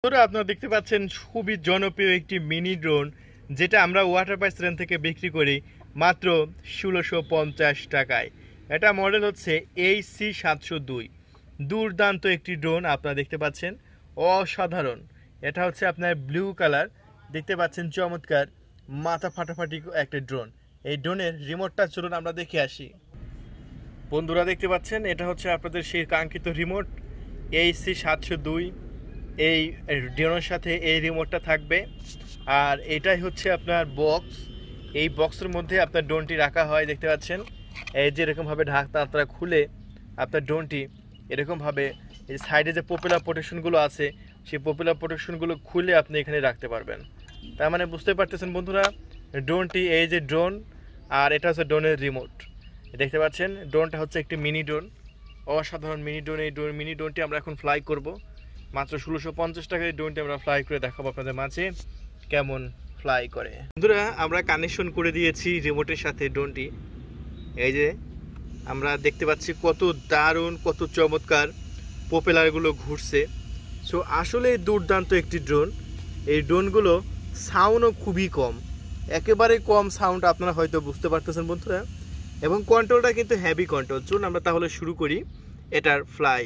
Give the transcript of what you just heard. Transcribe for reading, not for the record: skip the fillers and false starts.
তোরা আপনারা দেখতে পাচ্ছেন খুবই জনপ্রিয় একটি মিনি ড্রোন, যেটা আমরা ওয়াটার পার্ক রেঞ্জ থেকে বিক্রি করি মাত্র ১৬৫০ টাকায়। এটা মডেল হচ্ছে AC702। দুর্দান্ত একটি ড্রোন আপনারা দেখতে পাচ্ছেন, অসাধারণ। এটা হচ্ছে আপনার ব্লু কালার, দেখতে পাচ্ছেন চমৎকার, মাথা ফাটাফাটি একটা ড্রোন। এই ড্রোনের রিমোটটা চলুন আমরা দেখে আসি। বন্ধুরা দেখতে পাচ্ছেন, এটা হচ্ছে আপনাদের সেই কাঙ্ক্ষিত রিমোট AC702। এই ড্রোনের সাথে এই রিমোটটা থাকবে, আর এটাই হচ্ছে আপনার বক্স। এই বক্সের মধ্যে আপনার ড্রোনটি রাখা হয়, দেখতে পাচ্ছেন। এই যে এরকমভাবে ঢাকনা আপনারা খুলে আপনার ড্রোনটি এরকমভাবে এই সাইডে যে পপুলার প্রোটেকশনগুলো আছে, সেই পপুলার প্রোটেকশনগুলো খুলে আপনি এখানে রাখতে পারবেন। তার মানে বুঝতে পারতেছেন বন্ধুরা, ড্রোনটি এই যে ড্রোন, আর এটা হচ্ছে ড্রোনের রিমোট। দেখতে পাচ্ছেন ড্রোনটা হচ্ছে একটি মিনি ড্রোন, অসাধারণ মিনি ড্রোন। এই মিনি ড্রোনটি আমরা এখন ফ্লাই করব মাত্র ১৬৫০ টাকায়। ড্রোনটি আমরা ফ্লাই করে দেখাবো আপনাদের মাঝে কেমন ফ্লাই করে। বন্ধুরা আমরা কানেকশন করে দিয়েছি রিমোটের সাথে ড্রোনটি। এই যে আমরা দেখতে পাচ্ছি কত দারুণ, কত চমৎকার প্রপেলারগুলো ঘুরছে। সো আসলে দুর্দান্ত একটি ড্রোন। এই ড্রোনগুলো সাউন্ডও খুবই কম, একেবারে কম সাউন্ড, আপনারা হয়তো বুঝতে পারতেছেন বন্ধুরা। এবং কন্ট্রোলটা কিন্তু হেভি কন্ট্রোল। চলুন আমরা তাহলে শুরু করি এটার ফ্লাই।